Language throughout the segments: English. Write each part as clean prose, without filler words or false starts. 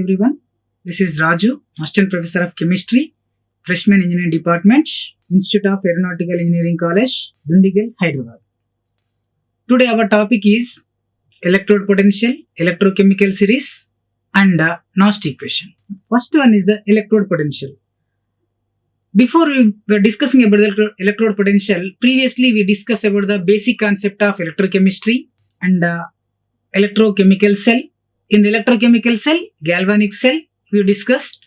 everyone. This is Raju, Assistant Professor of Chemistry, Freshman Engineering Department, Institute of Aeronautical Engineering College, Dundigal, Hyderabad. Today our topic is electrode potential, electrochemical series and Nast equation. First one is the electrode potential. Before we were discussing about the electrode potential, previously we discussed about the basic concept of electrochemistry and electrochemical cell. In the electrochemical cell, galvanic cell, we discussed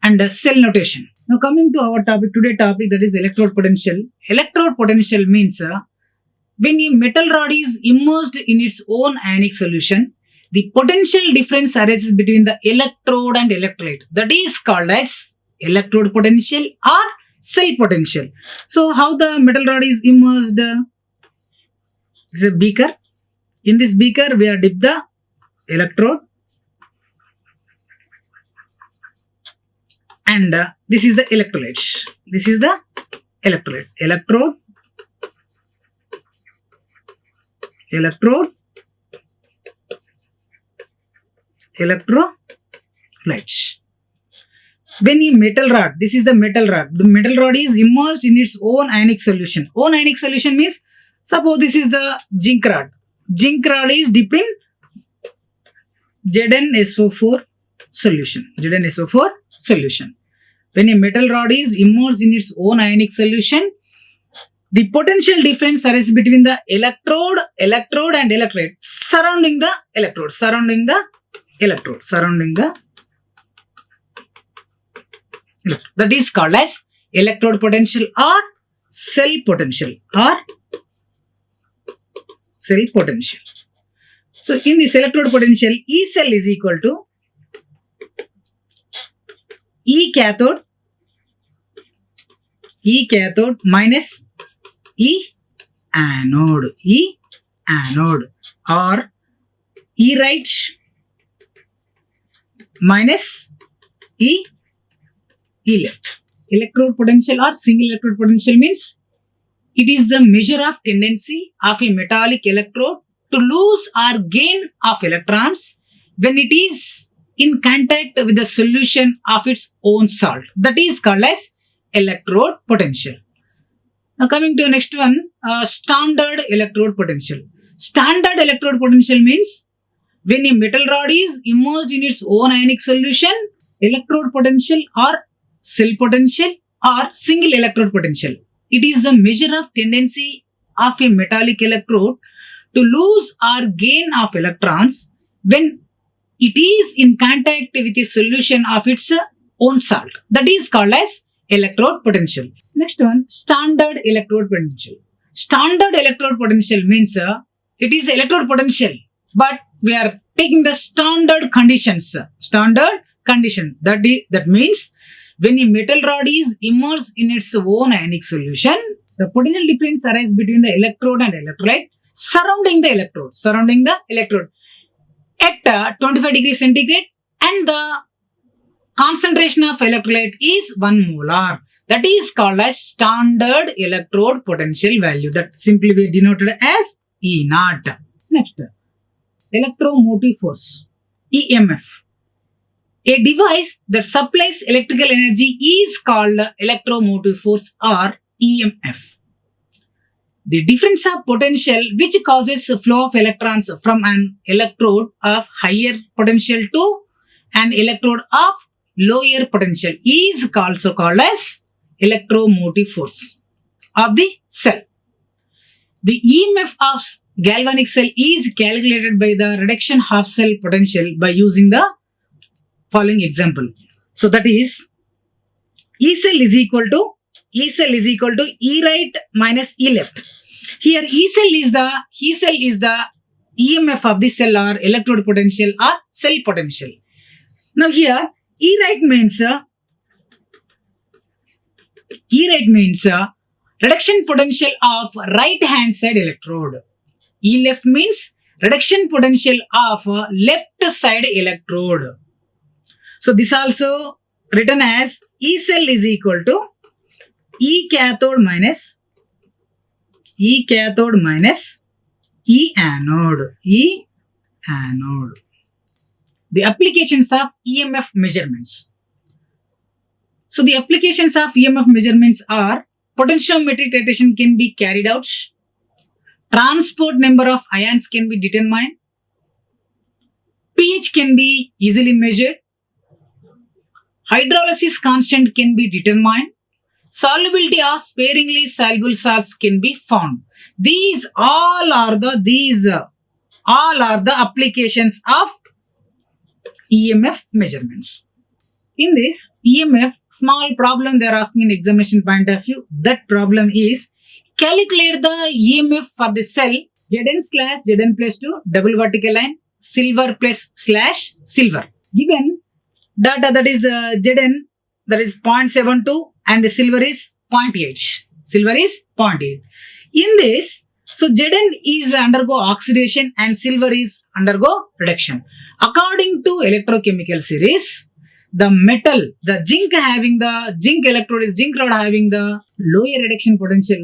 and cell notation. Now coming to our topic, today topic, that is electrode potential. Electrode potential means when a metal rod is immersed in its own ionic solution, the potential difference arises between the electrode and electrolyte. That is called as electrode potential or cell potential. So how the metal rod is immersed? This is a beaker. In this beaker, we are dip the electrode and this is the electrolyte. This is the electrolyte. Electrode, electrolyte. When a metal rod, this is the metal rod. The metal rod is immersed in its own ionic solution. Own ionic solution means, suppose this is the zinc rod. Zinc rod is dipped in ZnSO4 solution. ZnSO4 solution. When a metal rod is immersed in its own ionic solution, the potential difference arises between the electrode and electrolyte surrounding the electrode. That is called as electrode potential or cell potential So in this electrode potential, E cell is equal to E cathode minus E anode or E right minus E left. Electrode potential or single electrode potential means it is the measure of tendency of a metallic electrode to lose or gain of electrons when it is in contact with the solution of its own salt. That is called as electrode potential. Now coming to the next one, standard electrode potential. Standard electrode potential means when a metal rod is immersed in its own ionic solution, electrode potential or cell potential or single electrode potential. It is the measure of tendency of a metallic electrode to lose or gain of electrons when it is in contact with a solution of its own salt. That is called as electrode potential. Next one, standard electrode potential. Standard electrode potential means it is electrode potential, but we are taking the standard conditions. That means when a metal rod is immersed in its own ionic solution, the potential difference arises between the electrode and electrolyte surrounding the electrode at 25 degrees centigrade, and the concentration of electrolyte is 1 molar. That is called as standard electrode potential value. That simply we denoted as E naught. Next, electromotive force, EMF. A device that supplies electrical energy is called electromotive force or EMF. The difference of potential which causes flow of electrons from an electrode of higher potential to an electrode of lower potential is also called as electromotive force of the cell. The EMF of galvanic cell is calculated by the reduction half cell potential by using the following example. So that is E cell is equal to E right minus E left. Here E cell is the EMF of the cell or electrode potential or cell potential. Now here E right means reduction potential of right hand side electrode. E left means reduction potential of left side electrode. So this also written as E cell is equal to E cathode minus E anode. The applications of EMF measurements. So the applications of EMF measurements are potentiometric titration can be carried out, transport number of ions can be determined, pH can be easily measured, hydrolysis constant can be determined, solubility of sparingly soluble salts can be found. These all are the applications of EMF measurements. In this EMF, small problem they are asking in examination point of view. That problem is calculate the EMF for the cell Zn/Zn plus 2 double vertical line silver plus slash silver. Given data that is Zn that is 0.72 and silver is 0.8. Silver is 0.8. In this, so Zn is undergo oxidation and silver is undergo reduction. According to electrochemical series, the metal, the zinc electrode having the lower reduction potential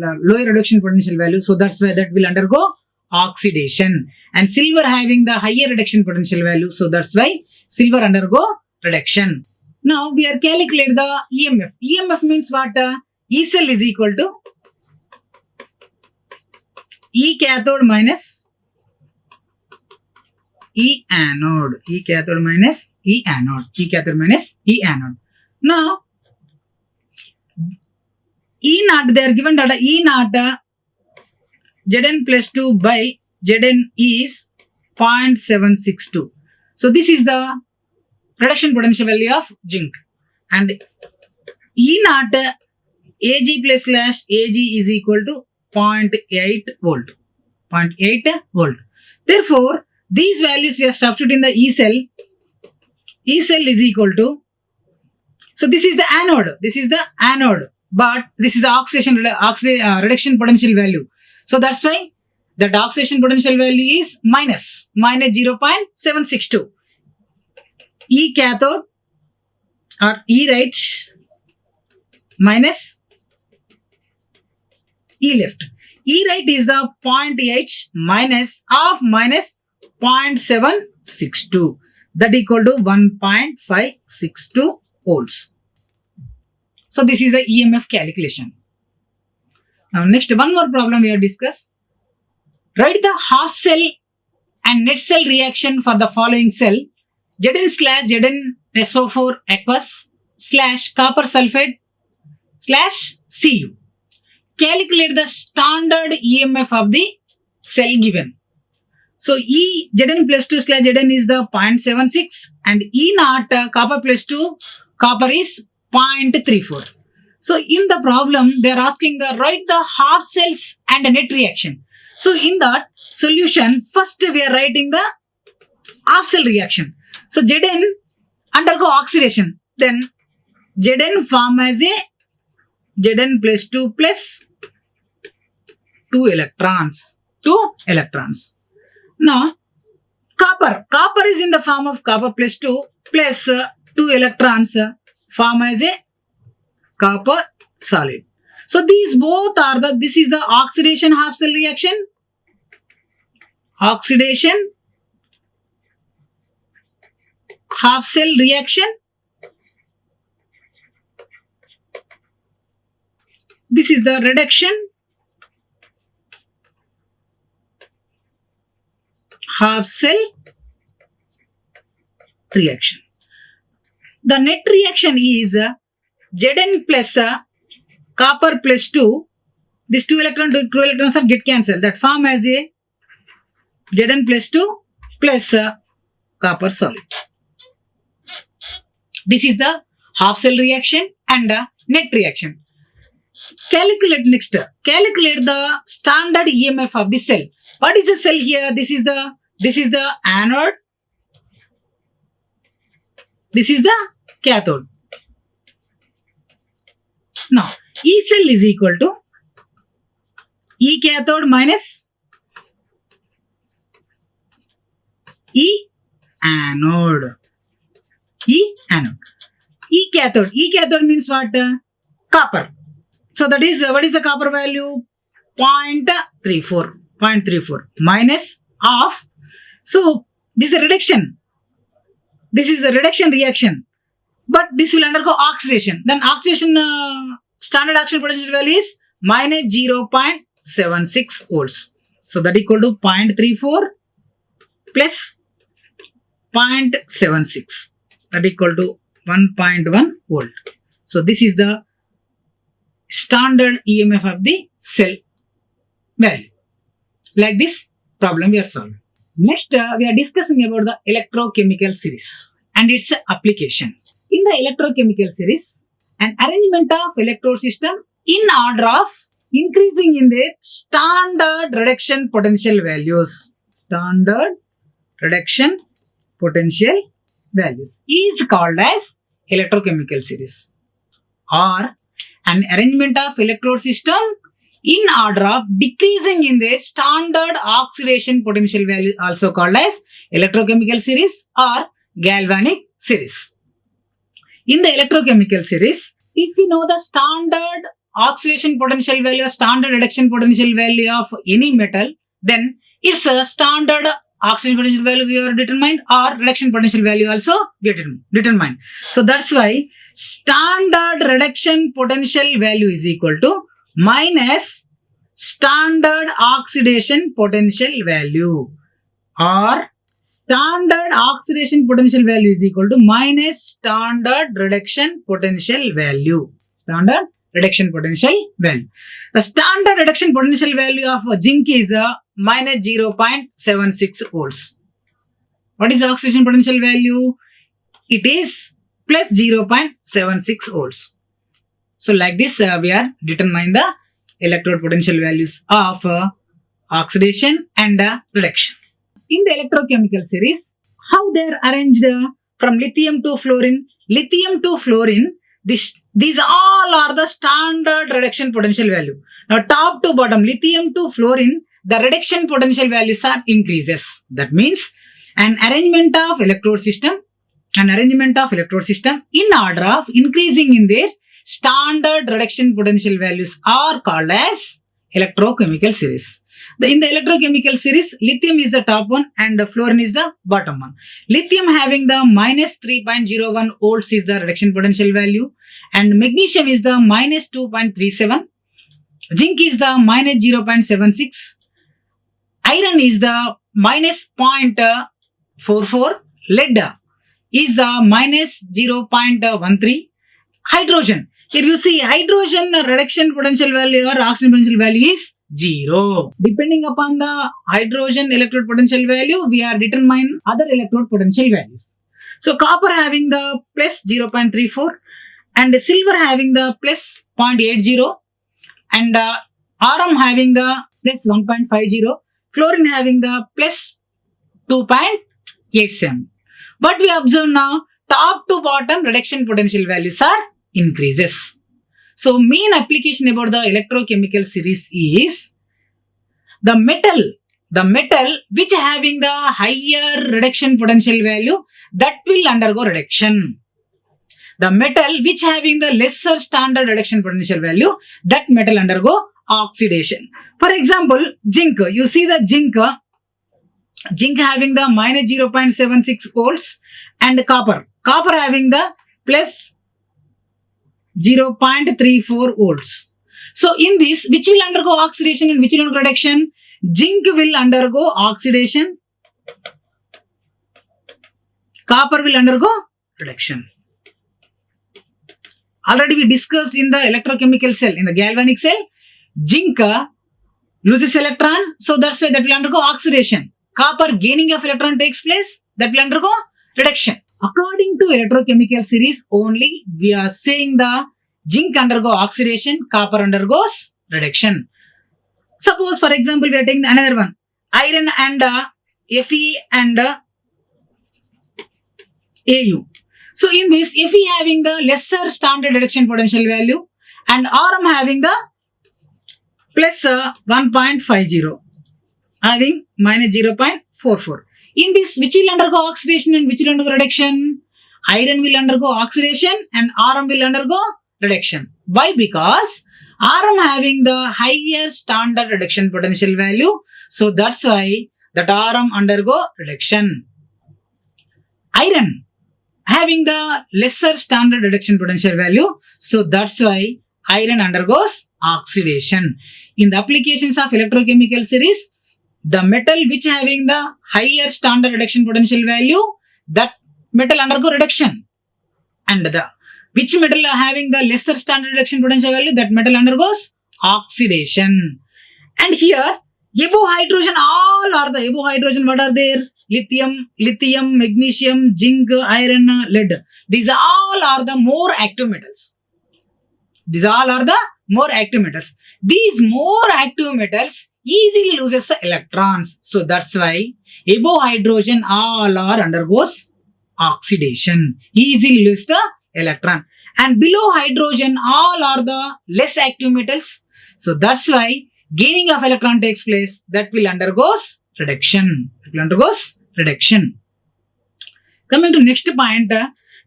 value. So that's why that will undergo oxidation. And silver having the higher reduction potential value. So that's why silver undergo reduction. Now we are calculating the EMF. EMF means what? E cell is equal to E cathode minus E anode. E cathode minus E anode. E cathode minus E anode. Now, E naught, they are given data E naught Zn plus 2 by Zn is 0.762. So, this is the reduction potential value of zinc. And E naught Ag plus slash Ag is equal to 0.8 volt. 0.8 volt. Therefore, these values we are substituting in the E cell. E cell is equal to, so this is the anode, but this is the reduction potential value. So that's why the oxidation potential value is minus 0.762. E cathode or E right minus E left. E right is the 0.8 minus of minus 0.762, that equal to 1.562 volts. So this is the EMF calculation. Now next, one more problem we have discussed. Write the half cell and net cell reaction for the following cell Zn/Zn SO4 aqueous / copper sulfate / Cu. Calculate the standard EMF of the cell given. So E Zn plus 2 / Zn is the 0.76 and E naught copper plus 2 copper is 0.34. So in the problem they are asking the write the half cells and net reaction. So in that solution, first we are writing the half cell reaction. So Zn undergo oxidation, then Zn form as a Zn plus 2 plus 2 electrons. Now, copper is in the form of copper plus 2 plus 2 electrons form as a copper solid. So these both are this is the oxidation half cell reaction. Oxidation half cell reaction. This is the reduction half cell reaction. The net reaction is Zn plus copper plus 2. These two electrons are get cancelled. That form as a Zn plus 2 plus copper solid. This is the half cell reaction and net reaction. Calculate next. Calculate the standard EMF of the cell. What is the cell here? This is the anode. This is the cathode. Now, E cell is equal to E cathode minus E anode. E anode. E cathode. E cathode means what? Copper. So that is, what is the copper value? 0.34 minus of, so this is a reduction. This is the reduction reaction, but this will undergo oxidation. Then oxidation standard oxidation potential value is minus 0.76 volts. So that equal to 0.34 plus 0.76. That equal to 1.1 volt. So this is the standard EMF of the cell value. Like this problem we are solving. Next, we are discussing about the electrochemical series and its application. In the electrochemical series, an arrangement of electrode system in order of increasing in their standard reduction potential values. Standard reduction potential values is called as electrochemical series, or an arrangement of electrode system in order of decreasing in their standard oxidation potential value, also called as electrochemical series or galvanic series. In the electrochemical series, if we know the standard oxidation potential value or standard reduction potential value of any metal, then its a standard oxidation potential value we are determined, or reduction potential value also we are determined. So that's why standard reduction potential value is equal to minus standard oxidation potential value, or standard oxidation potential value is equal to minus standard reduction potential value. Standard reduction potential value. The standard reduction potential value of zinc is minus 0.76 volts. What is the oxidation potential value? It is plus 0.76 volts. So like this, we are determining the electrode potential values of oxidation and reduction. In the electrochemical series, how they are arranged from lithium to fluorine. Lithium to fluorine, these all are the standard reduction potential value. Now top to bottom, lithium to fluorine, the reduction potential values are increases. That means an arrangement of electrode system in order of increasing in their standard reduction potential values are called as electrochemical series. In the electrochemical series, lithium is the top one and fluorine is the bottom one. Lithium having the minus 3.01 volts is the reduction potential value, and magnesium is the minus 2.37, zinc is the minus 0.76, iron is the minus 0.44, lead is the minus 0.13, hydrogen. Here you see hydrogen reduction potential value or oxidation potential value is 0. Depending upon the hydrogen electrode potential value, we are determining other electrode potential values. So copper having the plus 0.34 and silver having the plus 0.80 and Rm having the plus 1.50, fluorine having the plus 2.87. What we observe now, top to bottom reduction potential values are increases. So main application about the electrochemical series is the metal which having the higher reduction potential value, that will undergo reduction. The metal which having the lesser standard reduction potential value, that metal undergo oxidation. For example, zinc, you see the zinc having the minus 0.76 volts and copper having the plus 0.34 volts. So in this, which will undergo oxidation and which will undergo reduction? Zinc will undergo oxidation, copper will undergo reduction. Already we discussed in the electrochemical cell, in the galvanic cell, zinc loses electrons, so that's why that will undergo oxidation. Copper gaining of electron takes place, that will undergo reduction. According to electrochemical series only, we are saying the zinc undergo oxidation, copper undergoes reduction. Suppose for example, we are taking another one, iron and Fe and Au. So in this, Fe having the lesser standard reduction potential value and Rm having the plus 1.50, having minus 0.44. In this, which will undergo oxidation and which will undergo reduction? Iron will undergo oxidation and Rm will undergo reduction. Why? Because Rm having the higher standard reduction potential value. So that's why that Rm undergo reduction. Iron having the lesser standard reduction potential value. So that's why iron undergoes oxidation. In the applications of electrochemical series, the metal which having the higher standard reduction potential value, that metal undergo reduction. And the which metal having the lesser standard reduction potential value, that metal undergoes oxidation. And here, above hydrogen, all are the above hydrogen, what are there? Lithium, magnesium, zinc, iron, lead. These all are the more active metals. These all are the more active metals. These more active metals easily loses the electrons. So that's why above hydrogen all are undergoes oxidation. Easily lose the electron. And below hydrogen all are the less active metals. So that's why gaining of electron takes place, that will undergoes reduction. It will undergoes reduction. Coming to next point,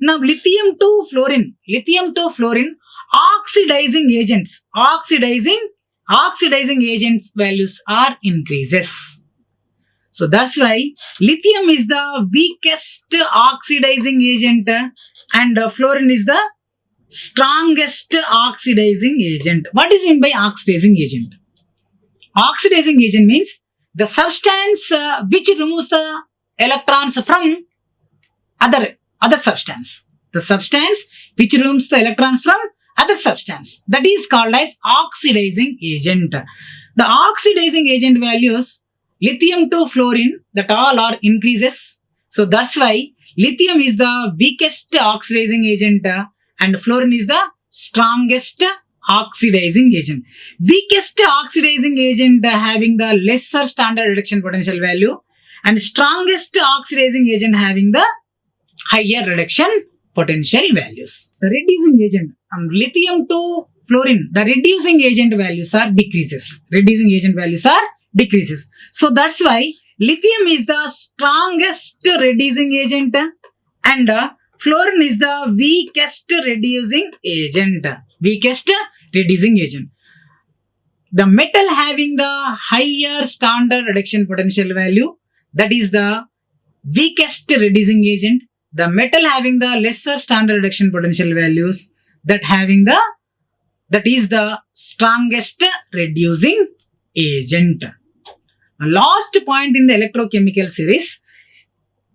now lithium to fluorine oxidizing agents values are increases. So that's why lithium is the weakest oxidizing agent and fluorine is the strongest oxidizing agent. What is meant by oxidizing agent? Oxidizing agent means the substance which removes the electrons from other substance. The substance which removes the electrons from other substance. That is called as oxidizing agent. The oxidizing agent values, lithium to fluorine, that all are increases. So that's why lithium is the weakest oxidizing agent and fluorine is the strongest oxidizing agent. Weakest oxidizing agent having the lesser standard reduction potential value and strongest oxidizing agent having the higher reduction potential values. The reducing agent, lithium to fluorine, the reducing agent values are decreases. So that's why lithium is the strongest reducing agent and fluorine is the weakest reducing agent. The metal having the higher standard reduction potential value, that is the weakest reducing agent. The metal having the lesser standard reduction potential values, that is the strongest reducing agent. Last point in the electrochemical series,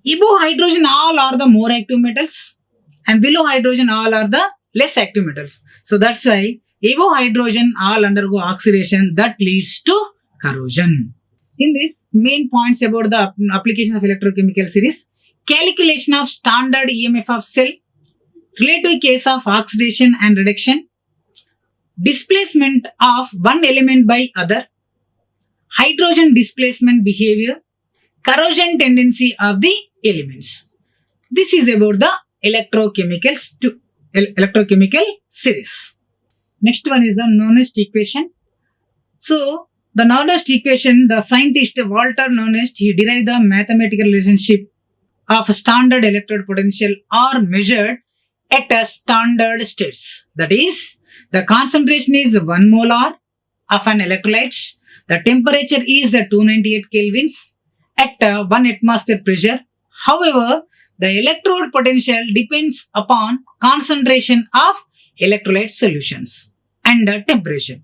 above hydrogen all are the more active metals and below hydrogen all are the less active metals. So that's why above hydrogen all undergo oxidation, that leads to corrosion. In this, main points about the applications of electrochemical series: calculation of standard EMF of cell, relative case of oxidation and reduction, displacement of one element by other, hydrogen displacement behavior, corrosion tendency of the elements. This is about the electrochemical series. Next one is the Nernst equation. So the Nernst equation, the scientist Walter Nernst, he derived the mathematical relationship of standard electrode potential are measured at a standard states. That is, the concentration is 1 molar of an electrolyte. The temperature is 298 kelvins at 1 atmosphere pressure. However, the electrode potential depends upon concentration of electrolyte solutions and temperature.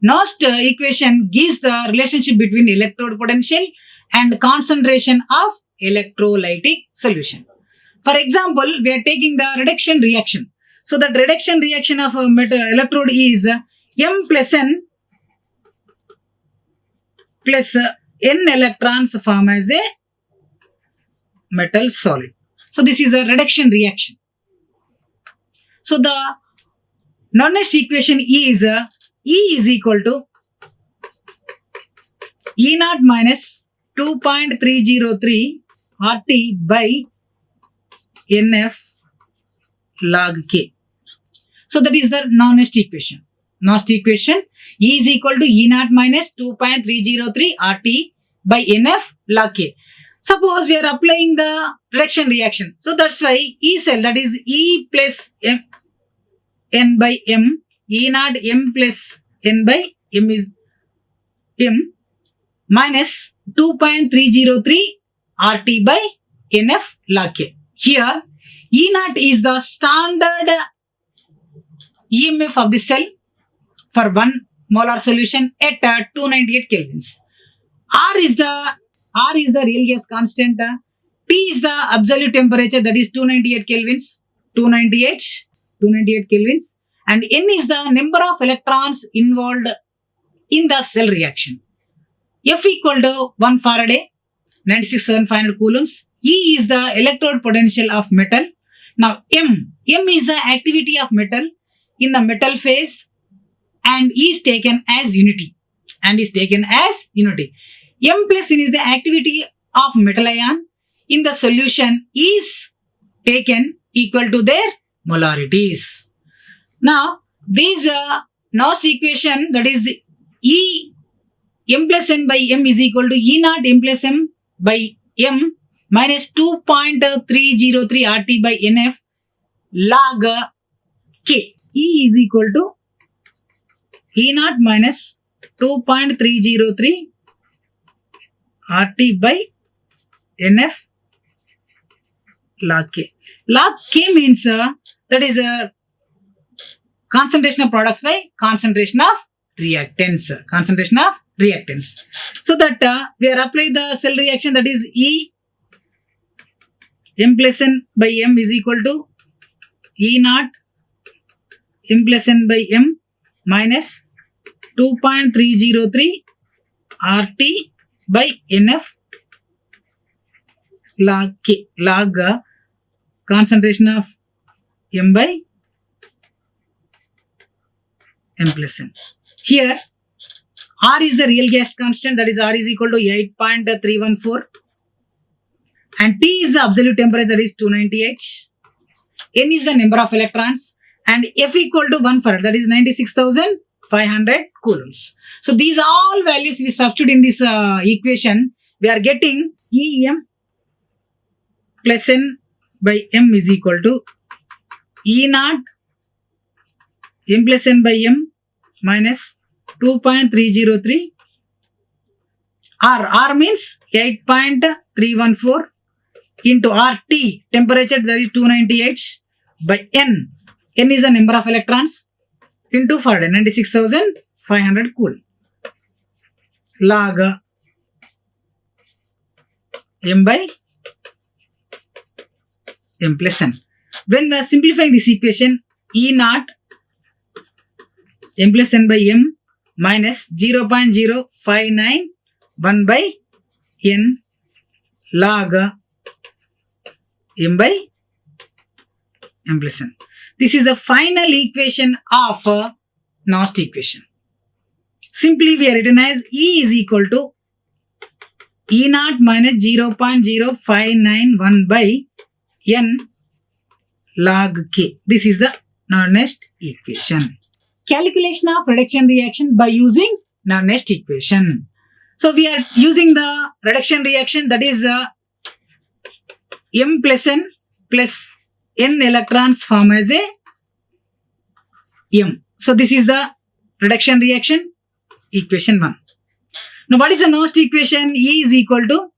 Nernst equation gives the relationship between electrode potential and concentration of electrolytic solution. For example, we are taking the reduction reaction. So that reduction reaction of a electrode is M plus N plus N electrons form as a metal solid. So this is a reduction reaction. So the Nernst equation is E is equal to E0 minus 2.303 RT by NF log K. So that is the Nernst equation. Nernst equation E is equal to E0 minus 2.303 RT by NF log K. Suppose we are applying the reduction reaction. So that's why E cell, that is E plus M, N by M, E0 M plus N by M is M minus 2.303 RT by NF log K. Here E naught is the standard EMF of the cell for 1 molar solution at 298 kelvins. R is the real gas constant. T is the absolute temperature, that is 298 kelvins. 298 kelvins. And N is the number of electrons involved in the cell reaction. F equal to 1 Faraday, 96,500 coulombs. E is the electrode potential of metal. Now M is the activity of metal in the metal phase and is taken as unity. M plus N is the activity of metal ion in the solution is taken equal to their molarities. Now, this Nast equation, that is E m plus n by m is equal to E naught m plus m by m minus 2.303 RT by NF log K. E is equal to E naught minus 2.303 RT by NF log K. Log K means that is a concentration of products by concentration of reactants. So that we are applying the cell reaction, that is E m plus n by m is equal to E naught m plus n by m minus 2.303 RT by NF log K, log concentration of m by m plus n. Here R is the real gas constant, that is R is equal to 8.314 and T is the absolute temperature, that is 298. N is the number of electrons and F equal to 1 Farad, that is 96,500 coulombs. So these all values we substitute in this equation, we are getting Em plus N by M is equal to E naught m plus n by m minus 2.303 R means 8.314 into RT temperature, that is 298 by N is the number of electrons into Faraday, 96,500 coulomb log m by m plus n. When we are simplifying this equation, E naught m plus n by m minus 0.0591 by n log m by m plus n. This is the final equation of Nast equation. Simply we are written as E is equal to E naught minus 0.0591 by n log K. This is the Nast equation. Calculation of reduction reaction by using Nast equation. So we are using the reduction reaction, that is m plus n plus n electrons form as a m. So this is the reduction reaction, equation 1. Now what is the Nast equation? E is equal to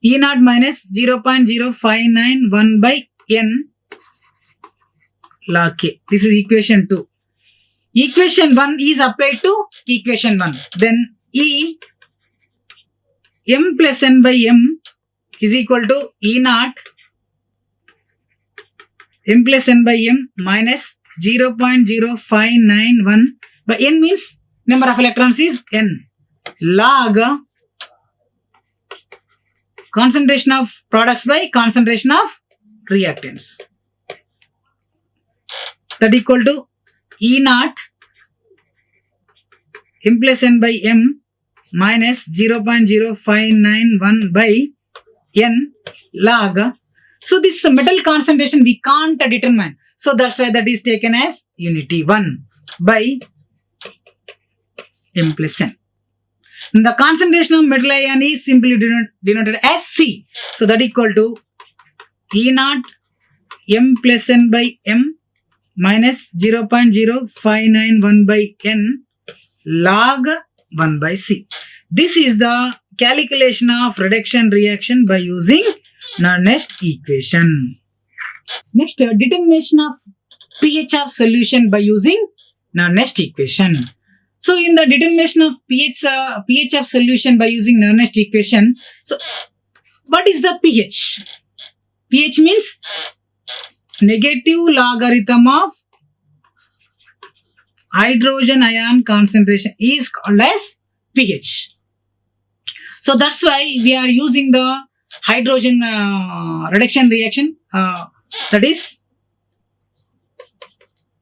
E naught minus 0.0591 by n log K. This is equation 2. Equation 1 is applied to equation 1. Then E m plus n by m is equal to E naught m plus n by m minus 0.0591 by n means number of electrons is n log concentration of products by concentration of reactants, that equal to E naught m plus n by m minus 0.0591 by n log. So this metal concentration we can't determine. So that's why that is taken as unity 1 by m plus n. And the concentration of metal ion is simply denoted as C. So that equal to E naught m plus n by m minus 0.0591 by n log 1 by C. This is the calculation of reduction reaction by using Now next equation. Next determination of pH of solution by using now next equation. So in the determination of pH of solution by using now next equation. So what is the pH? pH means negative logarithm of hydrogen ion concentration is called as pH. So that's why we are using the hydrogen reduction reaction, that is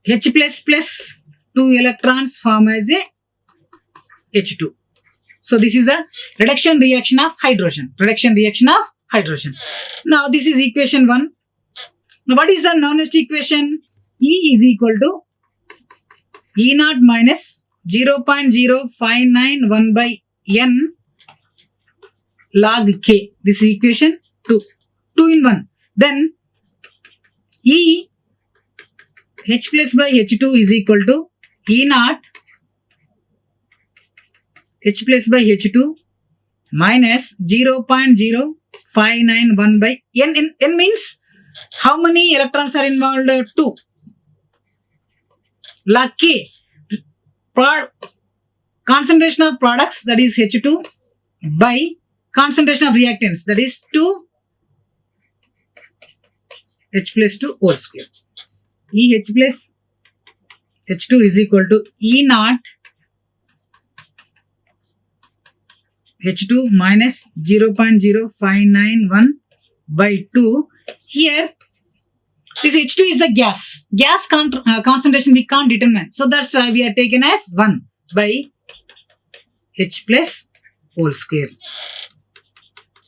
H plus 2 electrons form as a H2. So this is the reduction reaction of hydrogen. Now this is equation 1. Now what is the next equation? E is equal to E naught minus 0.0591 by N log K. This is equation 2. 2 in 1. Then E H plus by H2 is equal to E naught H plus by H2 minus 0.0591 by N. N means how many electrons are involved? 2. Log K. Concentration of products, that is H2, by concentration of reactants, that is 2 H plus 2 whole square. E H plus H2 is equal to E naught H2 minus 0.0591 by 2. Here this H2 is a gas. Concentration we can't determine. So that's why we are taken as 1 by H plus whole square.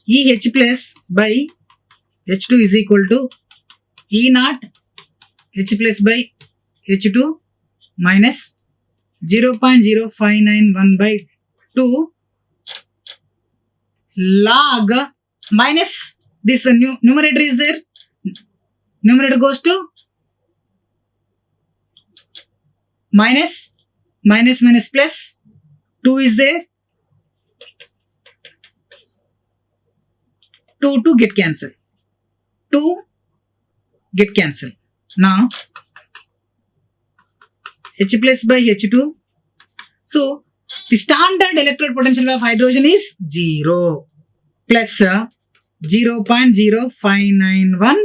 E H plus by H2 is equal to E naught H plus by H2 minus 0.0591 by 2 log minus this numerator is there. Numerator goes to minus plus 2 is there. 2 get cancelled. 2 get cancelled. Now H plus by H2. So the standard electrode potential of hydrogen is 0 plus 0.0591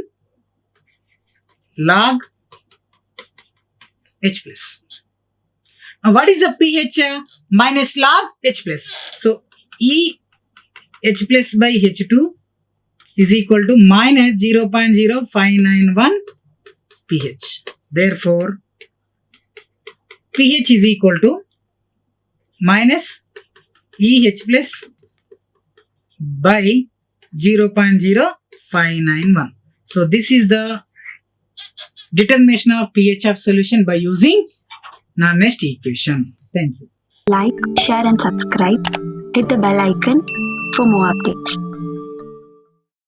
log H plus. Now what is the pH? Minus log H plus. So E H plus by H2 is equal to minus 0.0591 pH. Therefore pH is equal to minus EH plus by 0.0591. So this is the determination of pH of solution by using next equation. Thank you. Like, share and subscribe. Hit the bell icon for more updates.